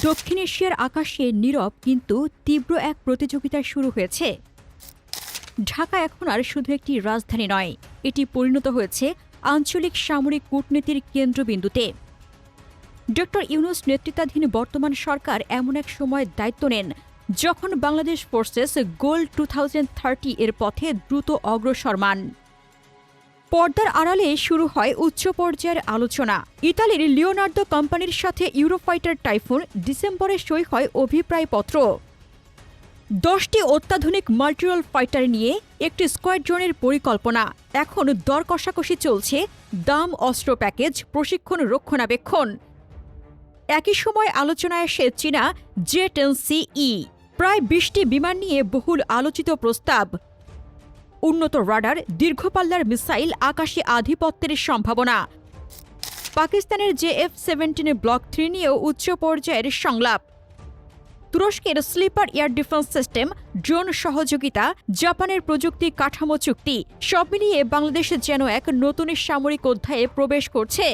দক্ষিণ এশিয়ার আকাশে নীরব কিন্তু তীব্র এক প্রতিযোগিতা শুরু হয়েছে। ঢাকা এখন আর শুধু একটি রাজধানী নয়, এটি পরিণত হয়েছে আঞ্চলিক সামরিক কূটনীতির কেন্দ্রবিন্দুতে। ড ইউনূস নেতৃত্বাধীন বর্তমান সরকার এমন এক সময় দায়িত্ব নেন যখন বাংলাদেশ ফোর্সেস গোল 2030 এর পথে দ্রুত অগ্রসরমান। পর্দার আড়ালে শুরু হয় উচ্চ পর্যায়ের আলোচনা। ইতালির লিওনার্দো কোম্পানির সাথে ইউরোফাইটার টাইফুন ডিসেম্বরে সই হয় অভিপ্রায়পত্র। 10টি অত্যাধুনিক মাল্টিরোল ফাইটার নিয়ে একটি স্কোয়াড্রনের পরিকল্পনা। এখন দর কষাকষি চলছে দাম, অস্ত্র প্যাকেজ, প্রশিক্ষণ, রক্ষণাবেক্ষণ। একই সময় আলোচনায় আসে চীনা J-10C-E, প্রায় 20টি বিমান নিয়ে বহুল আলোচিত প্রস্তাব। উন্নত রাডার, দীর্ঘপাল্লার মিসাইল, আকাশে আধিপত্যের সম্ভাবনা। পাকিস্তানের JF-17 ব্লক 3 নিয়েও উচ্চ পর্যায়ের সংলাপ। তুরস্কের স্লিপার এয়ার ডিফেন্স সিস্টেম, ড্রোন সহযোগিতা, জাপানের প্রযুক্তি কাঠামো চুক্তি, সব মিলিয়ে বাংলাদেশ যেন এক নতুন সামরিক অধ্যায়ে প্রবেশ করছে।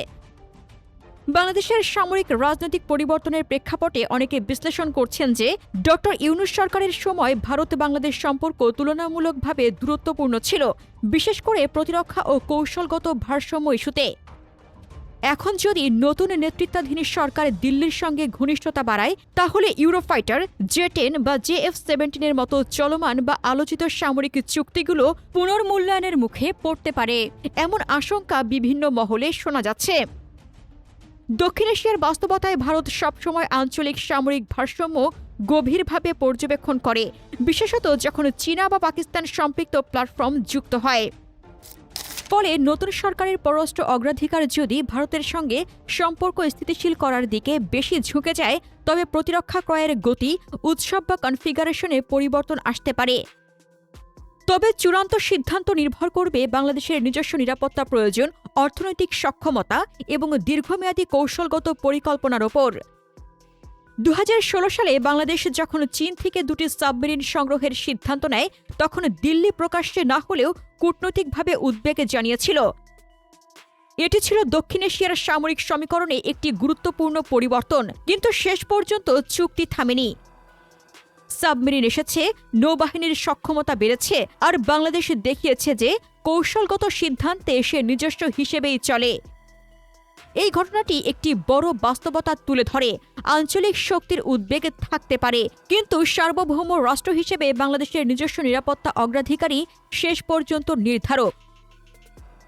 বাংলাদেশের সামরিক রাজনৈতিক পরিবর্তনের প্রেক্ষাপটে অনেকে বিশ্লেষণ করছেন যে ড ইউনূস সরকারের সময় ভারত-বাংলাদেশ সম্পর্ক তুলনামূলকভাবে দূরত্বপূর্ণ ছিল, বিশেষ করে প্রতিরক্ষা ও কৌশলগত ভারসাম্য ইস্যুতে। এখন যদি নতুন নেতৃত্বাধীন সরকার দিল্লির সঙ্গে ঘনিষ্ঠতা বাড়ায়, তাহলে ইউরোফাইটার, J-10 বা JF-17 এর মতো চলমান বা আলোচিত সামরিক চুক্তিগুলো পুনর্মূল্যায়নের মুখে পড়তে পারে, এমন আশঙ্কা বিভিন্ন মহলে শোনা যাচ্ছে। দক্ষিণ এশিয়ার বাস্তবতায় ভারত সবসময় আঞ্চলিক সামরিক ভারসাম্য গভীরভাবে পর্যবেক্ষণ করে, বিশেষত যখন চীনা বা পাকিস্তান সম্পৃক্ত প্ল্যাটফর্ম যুক্ত হয়। ফলে নতুন সরকারের পররাষ্ট্র অগ্রাধিকার যদি ভারতের সঙ্গে সম্পর্ক স্থিতিশীল করার দিকে বেশি ঝুঁকে যায়, তবে প্রতিরক্ষা ক্রয়ের গতি, উৎসব বা কনফিগারেশনে পরিবর্তন আসতে পারে। তবে চূড়ান্ত সিদ্ধান্ত নির্ভর করবে বাংলাদেশের নিজস্ব নিরাপত্তা প্রয়োজন, অর্থনৈতিক সক্ষমতা এবং দীর্ঘমেয়াদী কৌশলগত পরিকল্পনার ওপর। 2016 সালে বাংলাদেশ যখন চীন থেকে 2টি সাবমেরিন সংগ্রহের সিদ্ধান্ত নেয়, তখন দিল্লি প্রকাশ্যে না হলেও কূটনৈতিকভাবে উদ্বেগ জানিয়েছিল। এটি ছিল দক্ষিণ এশিয়ার সামরিক সমীকরণে একটি গুরুত্বপূর্ণ পরিবর্তন, কিন্তু শেষ পর্যন্ত চুক্তি থামেনি। সাবমেরিন এসেছে, নৌবাহিনীর সক্ষমতা বেড়েছে, আর বাংলাদেশ দেখিয়েছে যে কৌশলগত সিদ্ধান্তে সে নিজস্ব হিসেবেই চলে। এই ঘটনাটি একটি বড় বাস্তবতা তুলে ধরে। আঞ্চলিক শক্তির উদ্বেগ থাকতে পারে, কিন্তু সার্বভৌম রাষ্ট্র হিসেবে বাংলাদেশের নিজস্ব নিরাপত্তা অগ্রাধিকারই শেষ পর্যন্ত নির্ধারক।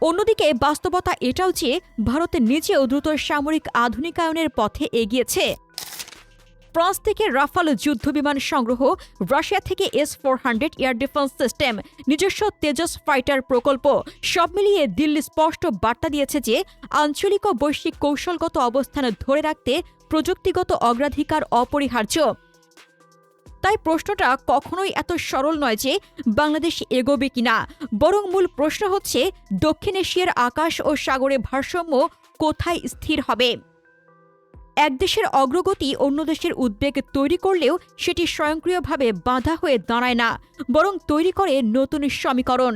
অন্যদিকে বাস্তবতা এটাও যে ভারত নিজেও দ্রুত সামরিক আধুনিকায়নের পথে এগিয়েছে। ফ্রান্স থেকে রাফাল যুদ্ধবিমান সংগ্রহ, রাশিয়া থেকে S-400 এয়ার ডিফেন্স সিস্টেম, নিজস্ব তেজস ফাইটার প্রকল্প, সব মিলিয়ে দিল্লি স্পষ্ট বার্তা দিয়েছে যে আঞ্চলিক ও বৈশ্বিক কৌশলগত অবস্থান ধরে রাখতে প্রযুক্তিগত অগ্রাধিকার অপরিহার্য। তাই প্রশ্নটা কখনোই এত সরল নয় যে বাংলাদেশ এগোবে কিনা, বরং মূল প্রশ্ন হচ্ছে দক্ষিণ এশিয়ার আকাশ ও সাগরে ভারসাম্য কোথায় স্থির হবে। এক দেশের অগ্রগতি অন্য দেশের উদ্বেগ তৈরি করলেও সেটি স্বয়ংক্রিয়ভাবে বাধা হয়ে দাঁড়ায় না, বরং তৈরি করে নতুন সমীকরণ।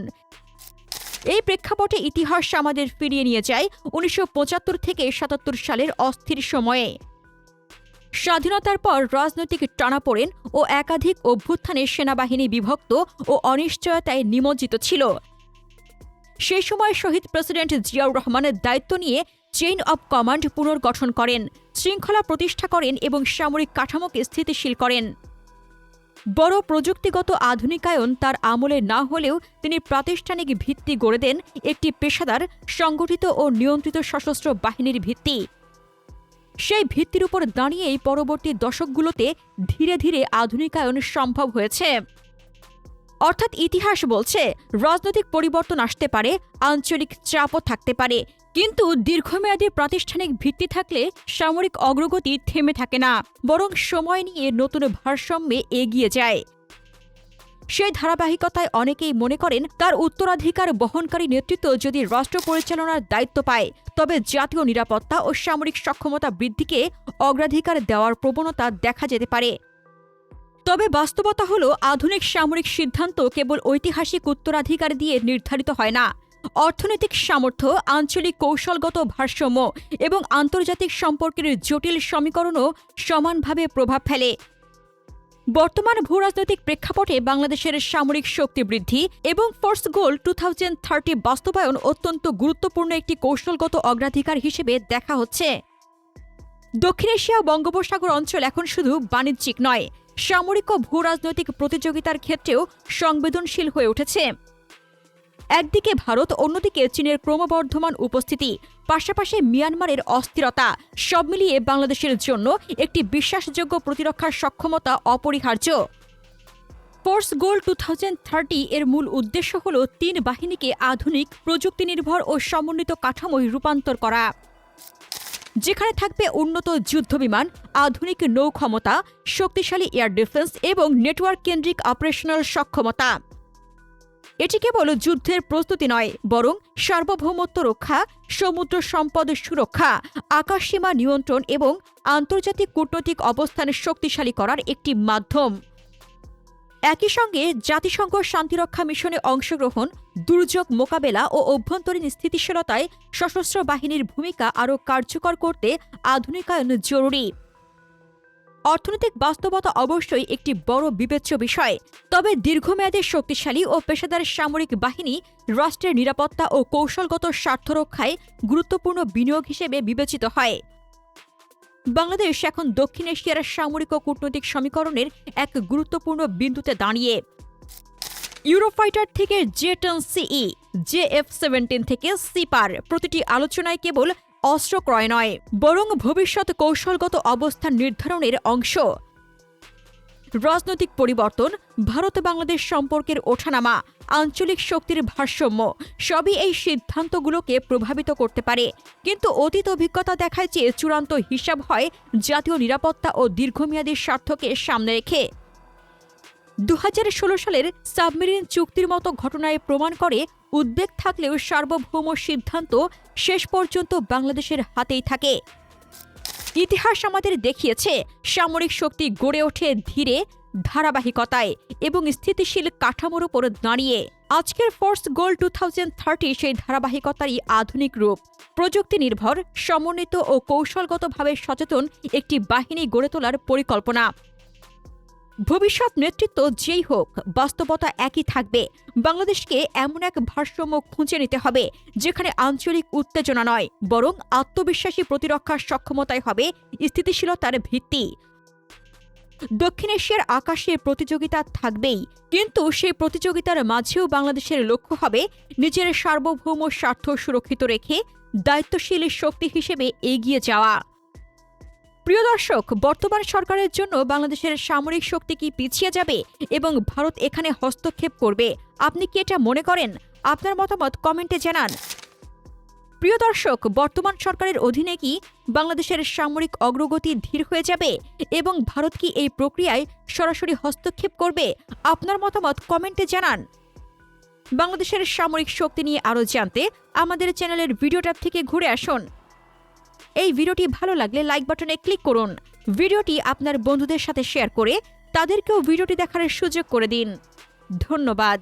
এই প্রেক্ষাপটে ইতিহাস আমাদের ফিরিয়ে নিয়ে যায় 1975 থেকে 77 সালের অস্থির সময়ে। স্বাধীনতার পর রাজনৈতিক টানাপোড়েন ও একাধিক অভ্যুত্থানে সেনাবাহিনী বিভক্ত ও অনিশ্চয়তায় নিমজ্জিত ছিল। সেই সময় শহীদ প্রেসিডেন্ট জিয়াউর রহমানের দায়িত্ব নিয়ে চেইন অব কমান্ড পুনর্গঠন করেন, শৃঙ্খলা প্রতিষ্ঠা করেন এবং সামরিক কাঠামোকে স্থিতিশীল করেন। বড় প্রযুক্তিগত আধুনিকায়ন তার আমলে না হলেও তিনি প্রাতিষ্ঠানিক ভিত্তি গড়ে দেন, একটি পেশাদার, সংগঠিত ও নিয়ন্ত্রিত সশস্ত্র বাহিনীর ভিত্তি। সেই ভিত্তির উপর দাঁড়িয়েই পরবর্তী দশকগুলোতে ধীরে ধীরে আধুনিকায়ন সম্ভব হয়েছে। অর্থাৎ ইতিহাস বলছে রাজনৈতিক পরিবর্তন আসতে পারে, আঞ্চলিক চাপও থাকতে পারে, কিন্তু দীর্ঘমেয়াদী প্রাতিষ্ঠানিক ভিত্তি থাকলে সামরিক অগ্রগতি থেমে থাকে না, বরং সময় নিয়ে নতুন ভারসাম্যে এগিয়ে যায়। সেই ধারাবাহিকতায় অনেকেই মনে করেন তার উত্তরাধিকার বহনকারী নেতৃত্ব যদি রাষ্ট্র পরিচালনার দায়িত্ব পায়, তবে জাতীয় নিরাপত্তা ও সামরিক সক্ষমতা বৃদ্ধিকে অগ্রাধিকার দেওয়ার প্রবণতা দেখা যেতে পারে। তবে বাস্তবতা হল আধুনিক সামরিক সিদ্ধান্ত কেবল ঐতিহাসিক উত্তরাধিকার দিয়ে নির্ধারিত হয় না, অর্থনৈতিক সামর্থ্য, আঞ্চলিক কৌশলগত ভারসাম্য এবং আন্তর্জাতিক সম্পর্কের জটিল সমীকরণও সমানভাবে প্রভাব ফেলে। বর্তমান ভূরাজনৈতিক প্রেক্ষাপটে বাংলাদেশের সামরিক শক্তি বৃদ্ধি এবং ফোর্স গোল 2030 বাস্তবায়ন অত্যন্ত গুরুত্বপূর্ণ একটি কৌশলগত অগ্রাধিকার হিসেবে দেখা হচ্ছে। দক্ষিণ এশিয়া ও বঙ্গোপসাগর অঞ্চল এখন শুধু বাণিজ্যিক নয়, সামরিক ও ভূরাজনৈতিক প্রতিযোগিতার ক্ষেত্রেও সংবেদনশীল হয়ে উঠেছে। একদিকে ভারত, অন্যদিকে চীনের ক্রমবর্ধমান উপস্থিতি, পাশাপাশি মিয়ানমারের অস্থিরতা, সব মিলিয়ে বাংলাদেশের জন্য একটি বিশ্বাসযোগ্য প্রতিরক্ষার সক্ষমতা অপরিহার্য। ফোর্স গোল 2030 এর মূল উদ্দেশ্য হল 3 বাহিনীকে আধুনিক, প্রযুক্তি নির্ভর ও সমন্বিত কাঠামোয় রূপান্তর করা, যেখানে থাকবে উন্নত যুদ্ধবিমান, আধুনিক নৌ ক্ষমতা, শক্তিশালী এয়ার ডিফেন্স এবং নেটওয়ার্ক কেন্দ্রিক অপারেশনাল সক্ষমতা। এটি কেবল যুদ্ধের প্রস্তুতি নয়, বরং সার্বভৌমত্ব রক্ষা, সমুদ্র সম্পদ সুরক্ষা, আকাশসীমা নিয়ন্ত্রণ এবং আন্তর্জাতিক কূটনৈতিক অবস্থান শক্তিশালী করার একটি মাধ্যম। একই সঙ্গে জাতিসংঘ শান্তিরক্ষা মিশনে অংশগ্রহণ, দুর্যোগ মোকাবেলা ও অভ্যন্তরীণ স্থিতিশীলতায় সশস্ত্র বাহিনীর ভূমিকা আরও কার্যকর করতে আধুনিকায়ন জরুরি। অর্থনৈতিক বাস্তবতা অবশ্যই একটি বড় বিবেচ্য বিষয়, তবে দীর্ঘমেয়াদে শক্তিশালী ও পেশাদার সামরিক বাহিনী রাষ্ট্রের নিরাপত্তা ও কৌশলগত স্বার্থ রক্ষায় গুরুত্বপূর্ণ বিনিয়োগ হিসেবে বিবেচিত হয়। বাংলাদেশ এখন দক্ষিণ এশিয়ার সামরিক ও কূটনৈতিক সমীকরণের এক গুরুত্বপূর্ণ বিন্দুতে দাঁড়িয়ে। ইউরোফাইটার থেকে J-10CE, JF-17 থেকে সিপার প্রতিটি আলোচনায় কেবল অস্ত্র ক্রয় নয়, বরং ভবিষ্যৎ কৌশলগত অবস্থান নির্ধারণের অংশ। রাজনৈতিক পরিবর্তন, ভারত বাংলাদেশ সম্পর্কের ওঠানামা, আঞ্চলিক শক্তির ভারসাম্য সবই এই সিদ্ধান্তগুলোকে প্রভাবিত করতে পারে, কিন্তু অতীত অভিজ্ঞতা দেখায় যে চূড়ান্ত হিসাব হয় জাতীয় নিরাপত্তা ও দীর্ঘমেয়াদী স্বার্থকে সামনে রেখে। 2016 সালের সাবমেরিন চুক্তির মতো ঘটনায় প্রমাণ করে উদ্বেগ থাকলেও সার্বভৌম সিদ্ধান্ত শেষ পর্যন্ত বাংলাদেশের হাতেই থাকে। ইতিহাস আমাদের দেখিয়েছে সামরিক শক্তি গড়ে ওঠে ধীরে, ধারাবাহিকতায় এবং স্থিতিশীল কাঠামোর উপর দাঁড়িয়ে। আজকের ফোর্স গোল 2030 সেই ধারাবাহিকতারই আধুনিক রূপ, প্রযুক্তি নির্ভর, সমন্বিত ও কৌশলগতভাবে সচেতন একটি বাহিনী গড়ে তোলার পরিকল্পনা। ভবিষ্যৎ নেতৃত্ব যেই হোক, বাস্তবতা একই থাকবে। বাংলাদেশকে এমন এক ভারসাম্য খুঁজে নিতে হবে যেখানে আঞ্চলিক উত্তেজনা নয়, বরং আত্মবিশ্বাসী প্রতিরক্ষার সক্ষমতাই হবে স্থিতিশীলতার ভিত্তি। দক্ষিণ এশিয়ার আকাশে প্রতিযোগিতা থাকবেই, কিন্তু সেই প্রতিযোগিতার মাঝেও বাংলাদেশের লক্ষ্য হবে নিজের সার্বভৌম স্বার্থ সুরক্ষিত রেখে দায়িত্বশীল শক্তি হিসেবে এগিয়ে যাওয়া। প্রিয় দর্শক, বর্তমান সরকারের জন্য বাংলাদেশের সামরিক শক্তি কি পিছিয়ে যাবে এবং ভারত এখানে হস্তক্ষেপ করবে? আপনি কি এটা মনে করেন? আপনার মতামত কমেন্টে জানান। প্রিয় দর্শক, বর্তমান সরকারের অধীনে কি বাংলাদেশের সামরিক অগ্রগতি ধীর হয়ে যাবে এবং ভারত কি এই প্রক্রিয়ায় সরাসরি হস্তক্ষেপ করবে? আপনার মতামত কমেন্টে জানান। বাংলাদেশের সামরিক শক্তি নিয়ে আরও জানতে আমাদের চ্যানেলের ভিডিও ট্যাব থেকে ঘুরে আসুন। এই ভিডিওটি ভালো লাগলে লাইক বাটনে ক্লিক করুন। ভিডিওটি আপনার বন্ধুদের সাথে শেয়ার করে তাদেরকেও ভিডিওটি দেখার সুযোগ করে দিন। ধন্যবাদ।